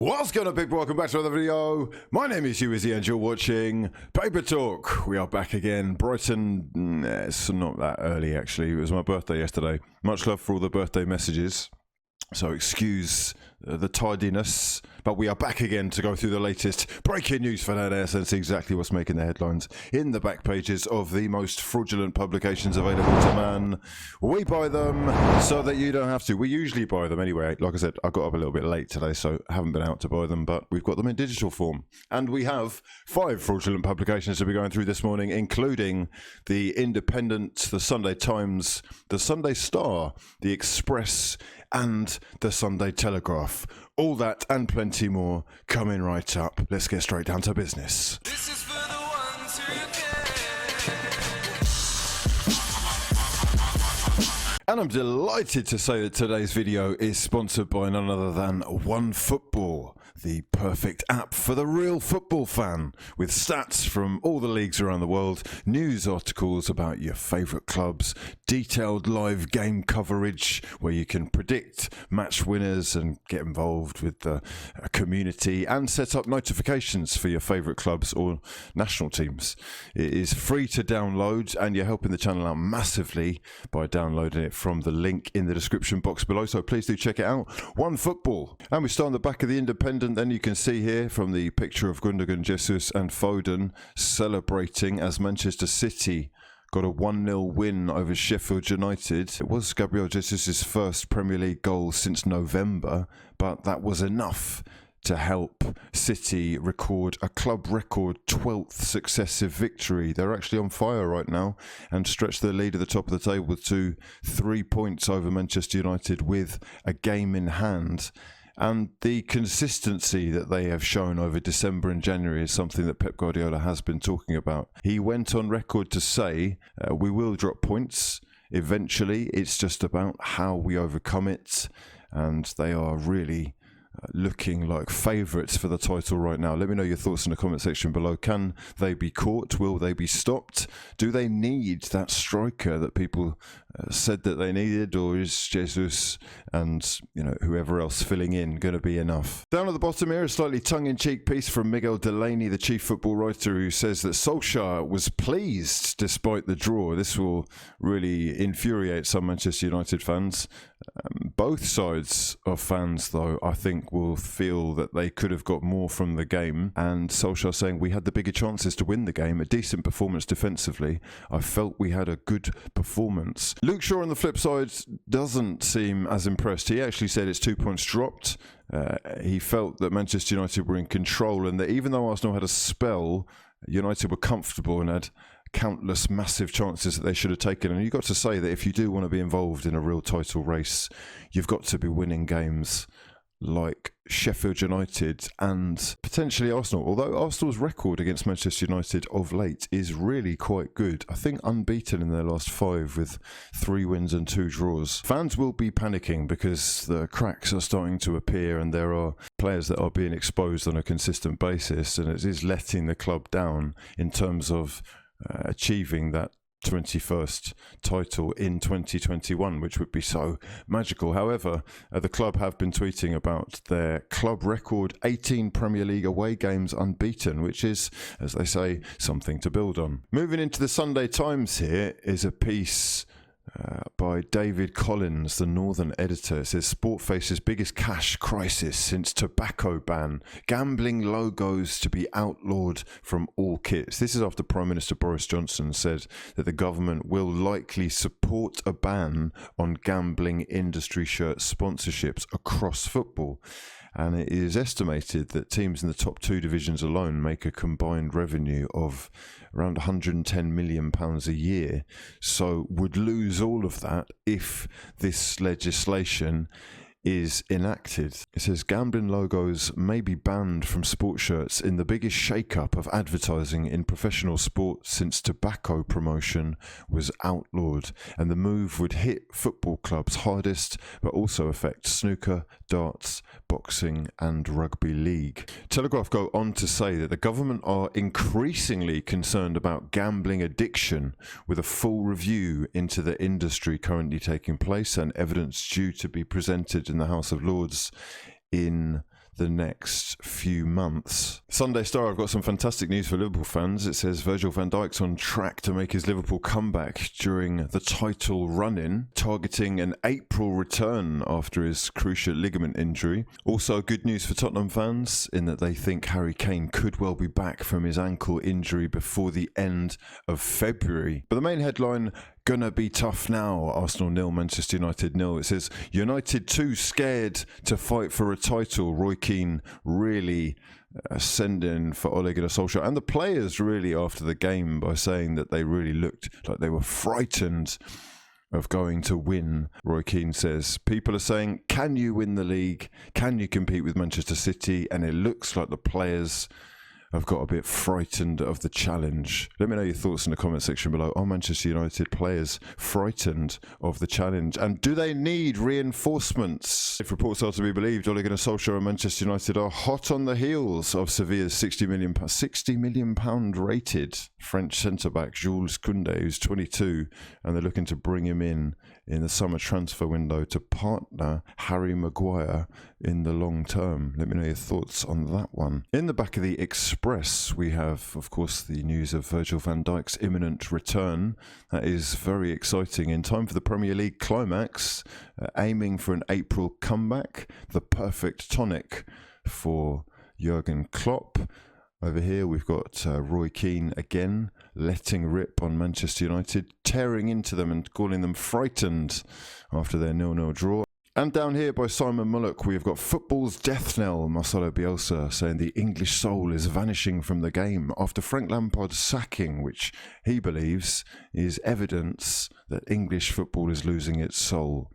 What's going on, people? Welcome back to another video. My name is hughwizzy and you're watching Paper Talk. We are back again. Brighton, it's not that early actually. It was my birthday yesterday. Much love for all the birthday messages. So excuse the tardiness, but we are back again to go through the latest breaking news for that ass and see exactly what's making the headlines in the back pages of the most fraudulent publications available to man. We buy them so that you don't have to. We usually buy them anyway. Like I said, I got up a little bit late today, so I haven't been out to buy them, but we've got them in digital form. And we have 5 fraudulent publications to be going through this morning, including the Independent, the Sunday Times, the Sunday Star, the Express, and the Sunday Telegraph. All that and plenty more coming right up. Let's get straight down to business. This is for the ones who care. And I'm delighted to say that today's video is sponsored by none other than OneFootball, the perfect app for the real football fan, with stats from all the leagues around the world, news articles about your favourite clubs, detailed live game coverage where you can predict match winners and get involved with the community and set up notifications for your favourite clubs or national teams. It is free to download and you're helping the channel out massively by downloading it from the link in the description box below, so please do check it out. OneFootball. And we start on the back of the Independent. Then you can see here from the picture of Gundogan, Jesus and Foden celebrating as Manchester City got a 1-0 win over Sheffield United. It was Gabriel Jesus' first Premier League goal since November, but that was enough to help City record a club record 12th successive victory. They're actually on fire right now and stretch their lead at the top of the table to 3 points over Manchester United with a game in hand. And the consistency that they have shown over December and January is something that Pep Guardiola has been talking about. He went on record to say, we will drop points eventually. It's just about how we overcome it. And they are really looking like favourites for the title right now. Let me know your thoughts in the comment section below. Can they be caught? Will they be stopped? Do they need that striker that people said that they needed, or is Jesus and whoever else filling in going to be enough? Down at the bottom here, a slightly tongue-in-cheek piece from Miguel Delaney, the chief football writer, who says that Solskjaer was pleased despite the draw. This will really infuriate some Manchester United fans. Both sides of fans, though, I think will feel that they could have got more from the game. And Solskjaer saying, we had the bigger chances to win the game, a decent performance defensively. I felt we had a good performance. Luke Shaw on the flip side doesn't seem as impressed. He actually said it's 2 points dropped. He felt that Manchester United were in control and that even though Arsenal had a spell, United were comfortable and had countless massive chances that they should have taken. And you've got to say that if you do want to be involved in a real title race, you've got to be winning games like Sheffield United and potentially Arsenal. Although Arsenal's record against Manchester United of late is really quite good. I think unbeaten in their last 5 with 3 wins and 2 draws. Fans will be panicking because the cracks are starting to appear and there are players that are being exposed on a consistent basis, and it is letting the club down in terms of achieving that 21st title in 2021, which would be so magical. However, the club have been tweeting about their club record 18 Premier League away games unbeaten, which is, as they say, something to build on. Moving into the Sunday Times, here is a piece by David Collins, the Northern editor. It says, sport faces biggest cash crisis since tobacco ban. Gambling logos to be outlawed from all kits. This is after Prime Minister Boris Johnson said that the government will likely support a ban on gambling industry shirt sponsorships across football. And it is estimated that teams in the top 2 divisions alone make a combined revenue of around £110 million a year, so would lose all of that if this legislation is enacted. It says gambling logos may be banned from sports shirts in the biggest shake-up of advertising in professional sport since tobacco promotion was outlawed, and the move would hit football clubs hardest but also affect snooker, darts, boxing and rugby league. Telegraph go on to say that the government are increasingly concerned about gambling addiction, with a full review into the industry currently taking place and evidence due to be presented in the House of Lords in the next few months. Sunday Star, I've got some fantastic news for Liverpool fans. It says Virgil van Dijk's on track to make his Liverpool comeback during the title run-in, targeting an April return after his cruciate ligament injury. Also, good news for Tottenham fans in that they think Harry Kane could well be back from his ankle injury before the end of February. But the main headline, gonna be tough now. Arsenal 0, Manchester United 0. It says United too scared to fight for a title. Roy Keane really sending for Ole Gunnar Solskjaer and the players really after the game by saying that they really looked like they were frightened of going to win. Roy Keane says, people are saying, can you win the league? Can you compete with Manchester City? And it looks like the players have got a bit frightened of the challenge. Let me know your thoughts in the comment section below. Are Manchester United players frightened of the challenge? And do they need reinforcements? If reports are to be believed, Ole Gunnar Solskjaer and Manchester United are hot on the heels of Sevilla's £60 million rated French centre-back Jules Koundé, who's 22, and they're looking to bring him in the summer transfer window to partner Harry Maguire in the long term. Let me know your thoughts on that one. In the back of the Express, we have, of course, the news of Virgil van Dijk's imminent return. That is very exciting. In time for the Premier League climax, aiming for an April comeback, the perfect tonic for Jurgen Klopp. Over here, we've got Roy Keane again, letting rip on Manchester United, tearing into them and calling them frightened after their 0-0 draw. And down here by Simon Mullock, we've got football's death knell, Marcelo Bielsa, saying the English soul is vanishing from the game after Frank Lampard's sacking, which he believes is evidence that English football is losing its soul.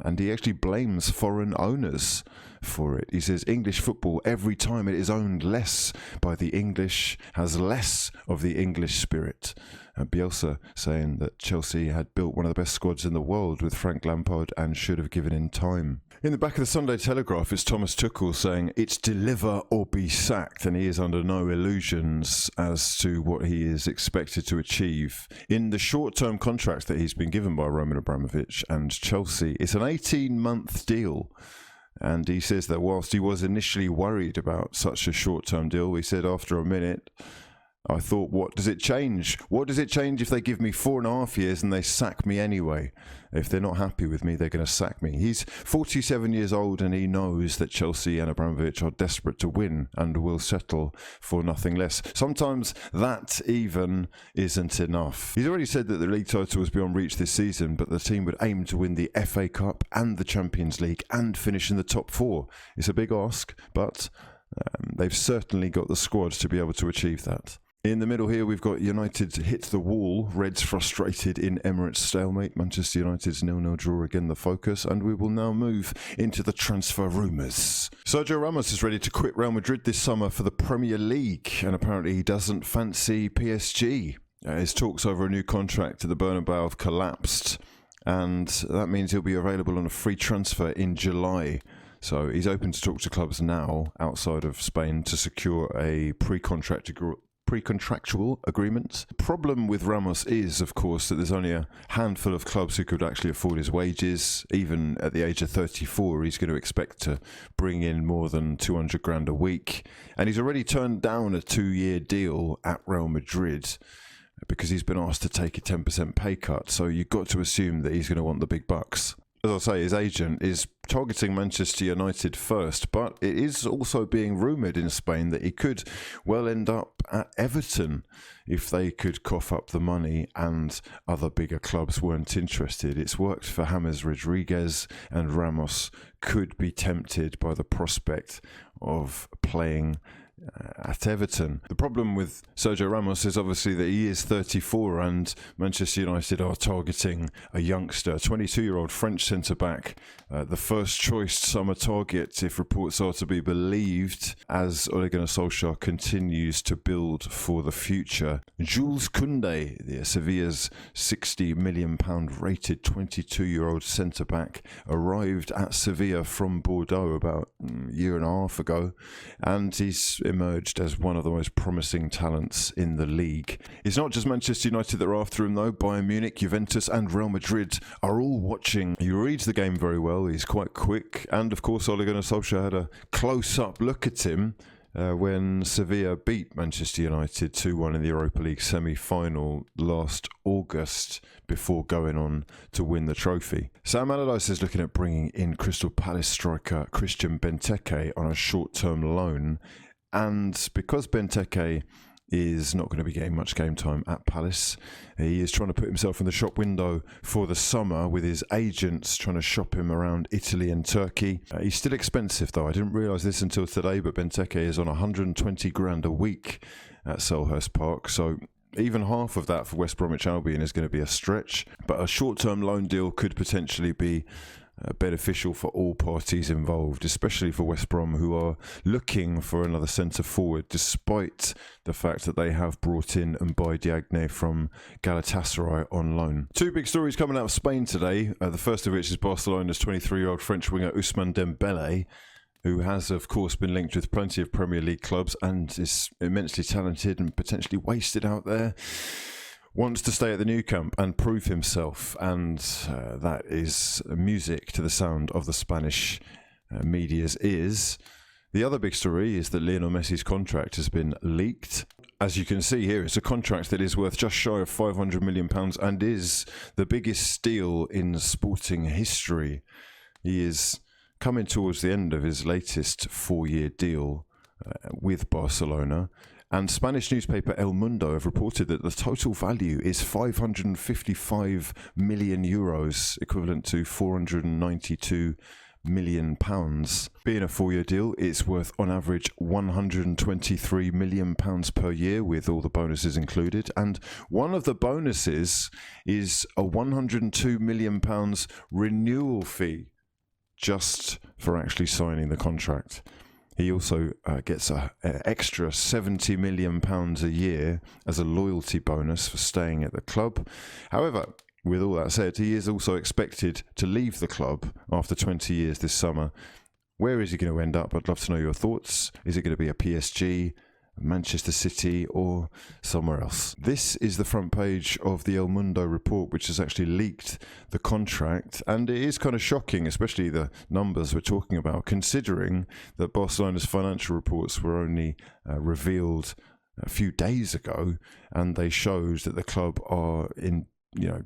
And he actually blames foreign owners for it. He says English football, every time it is owned less by the English, has less of the English spirit. Bielsa saying that Chelsea had built one of the best squads in the world with Frank Lampard and should have given him time. In the back of the Sunday Telegraph, it's Thomas Tuchel saying it's deliver or be sacked, and he is under no illusions as to what he is expected to achieve. In the short-term contract that he's been given by Roman Abramovich and Chelsea, it's an 18-month deal. And he says that whilst he was initially worried about such a short-term deal, he said after a minute, I thought, what does it change? What does it change if they give me 4.5 years and they sack me anyway? If they're not happy with me, they're going to sack me. He's 47 years old and he knows that Chelsea and Abramovich are desperate to win and will settle for nothing less. Sometimes that even isn't enough. He's already said that the league title was beyond reach this season, but the team would aim to win the FA Cup and the Champions League and finish in the top 4. It's a big ask, but they've certainly got the squad to be able to achieve that. In the middle here, we've got United hit the wall. Reds frustrated in Emirates stalemate. Manchester United's 0-0 draw again the focus. And we will now move into the transfer rumours. Sergio Ramos is ready to quit Real Madrid this summer for the Premier League. And apparently he doesn't fancy PSG. His talks over a new contract at the Bernabeu have collapsed. And that means he'll be available on a free transfer in July. So he's open to talk to clubs now outside of Spain to secure a pre-contractual agreements. The problem with Ramos is, of course, that there's only a handful of clubs who could actually afford his wages. Even at the age of 34, he's going to expect to bring in more than 200 grand a week. And he's already turned down a 2-year deal at Real Madrid because he's been asked to take a 10% pay cut. So you've got to assume that he's going to want the big bucks. As I say, his agent is targeting Manchester United first, but it is also being rumoured in Spain that he could well end up at Everton if they could cough up the money and other bigger clubs weren't interested. It's worked for James Rodriguez, and Ramos could be tempted by the prospect of playing at Everton. The problem with Sergio Ramos is obviously that he is 34 and Manchester United are targeting a youngster, 22-year-old French centre-back, the first choice summer target if reports are to be believed, as Ole Gunnar Solskjaer continues to build for the future. Jules Koundé, the Sevilla's £60 million rated 22-year-old centre-back, arrived at Sevilla from Bordeaux about a year and a half ago, and he's emerged as one of the most promising talents in the league. It's not just Manchester United that are after him though. Bayern Munich, Juventus and Real Madrid are all watching. He reads the game very well, he's quite quick, and of course Ole Gunnar Solskjaer had a close-up look at him when Sevilla beat Manchester United 2-1 in the Europa League semi-final last August before going on to win the trophy. Sam Allardyce is looking at bringing in Crystal Palace striker Christian Benteke on a short-term loan, and because Benteke is not going to be getting much game time at Palace, he is trying to put himself in the shop window for the summer with his agents trying to shop him around Italy and Turkey. He's still expensive though. I didn't realise this until today, but Benteke is on 120 grand a week at Selhurst Park, so even half of that for West Bromwich Albion is going to be a stretch, but a short-term loan deal could potentially be beneficial for all parties involved, especially for West Brom, who are looking for another centre forward despite the fact that they have brought in Mbaye Diagne from Galatasaray on loan. Two big stories coming out of Spain today, the first of which is Barcelona's 23-year-old French winger Ousmane Dembele, who has of course been linked with plenty of Premier League clubs and is immensely talented and potentially wasted out there. Wants to stay at the new camp and prove himself, and that is music to the sound of the Spanish media's ears. The other big story is that Lionel Messi's contract has been leaked. As you can see here, it's a contract that is worth just shy of £500 million and is the biggest deal in sporting history. He is coming towards the end of his latest 4-year deal with Barcelona. And Spanish newspaper El Mundo have reported that the total value is 555 million euros, equivalent to 492 million pounds. Being a 4-year deal, it's worth on average 123 million pounds per year with all the bonuses included. And one of the bonuses is a 102 million pounds renewal fee just for actually signing the contract. He also gets an extra £70 million a year as a loyalty bonus for staying at the club. However, with all that said, he is also expected to leave the club after 20 years this summer. Where is he going to end up? I'd love to know your thoughts. Is it going to be a PSG, Manchester City or somewhere else? This is the front page of the El Mundo report, which has actually leaked the contract, and it is kind of shocking, especially the numbers we're talking about, considering that Barcelona's financial reports were only revealed a few days ago, and they showed that the club are in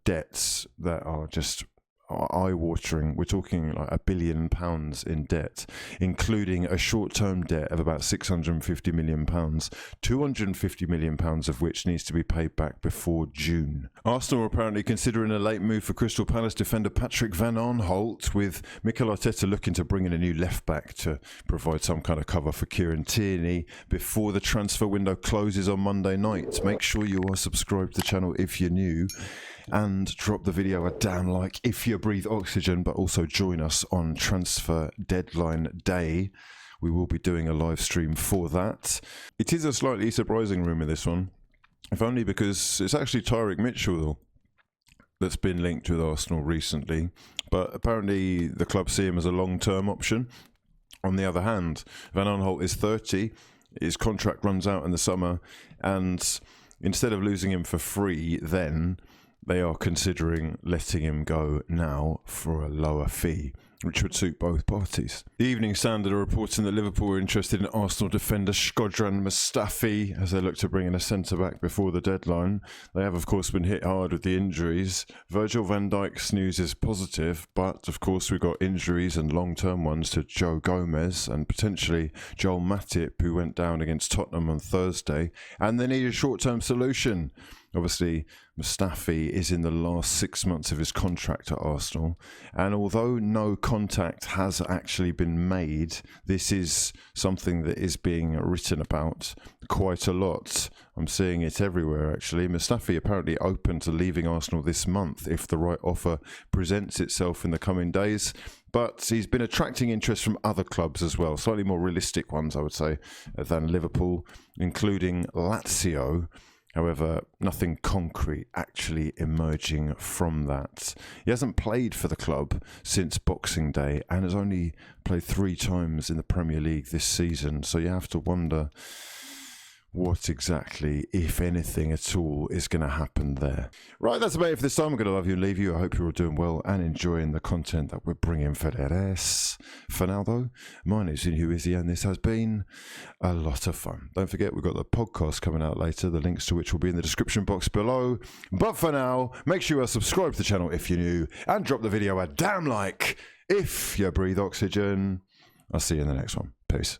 debts that are just eye-watering. We're talking like £1 billion in debt, including a short-term debt of about £650 million, £250 million of which needs to be paid back before June. Arsenal are apparently considering a late move for Crystal Palace defender Patrick Van Aanholt, with Mikel Arteta looking to bring in a new left-back to provide some kind of cover for Kieran Tierney before the transfer window closes on Monday night. Make sure you are subscribed to the channel if you're new, and drop the video a damn like if you breathe oxygen, but also join us on transfer deadline day. We will be doing a live stream for that. It is a slightly surprising rumour, this one, if only because it's actually Tyrick Mitchell that's been linked with Arsenal recently, but apparently the club see him as a long-term option. On the other hand, Van Aanholt is 30, his contract runs out in the summer, and instead of losing him for free then, they are considering letting him go now for a lower fee, which would suit both parties. The Evening Standard are reporting that Liverpool are interested in Arsenal defender Shkodran Mustafi as they look to bring in a centre-back before the deadline. They have, of course, been hit hard with the injuries. Virgil van Dijk's news is positive, but, of course, we've got injuries and long-term ones to Joe Gomez and potentially Joel Matip, who went down against Tottenham on Thursday, and they need a short-term solution. Obviously, Mustafi is in the last 6 months of his contract at Arsenal, and although no contact has actually been made, this is something that is being written about quite a lot. I'm seeing it everywhere, actually. Mustafi apparently open to leaving Arsenal this month if the right offer presents itself in the coming days, but he's been attracting interest from other clubs as well, slightly more realistic ones, I would say, than Liverpool, including Lazio, However, nothing concrete actually emerging from that. He hasn't played for the club since Boxing Day and has only played 3 times in the Premier League this season. So you have to wonder what exactly, if anything at all, is going to happen there. Right, that's about it for this time. I'm going to love you and leave you. I hope you're all doing well and enjoying the content that we're bringing for this. For now, though, my name's hughwizzy, and this has been a lot of fun. Don't forget, we've got the podcast coming out later, the links to which will be in the description box below. But for now, make sure you subscribe to the channel if you're new, and drop the video a damn like if you breathe oxygen. I'll see you in the next one. Peace.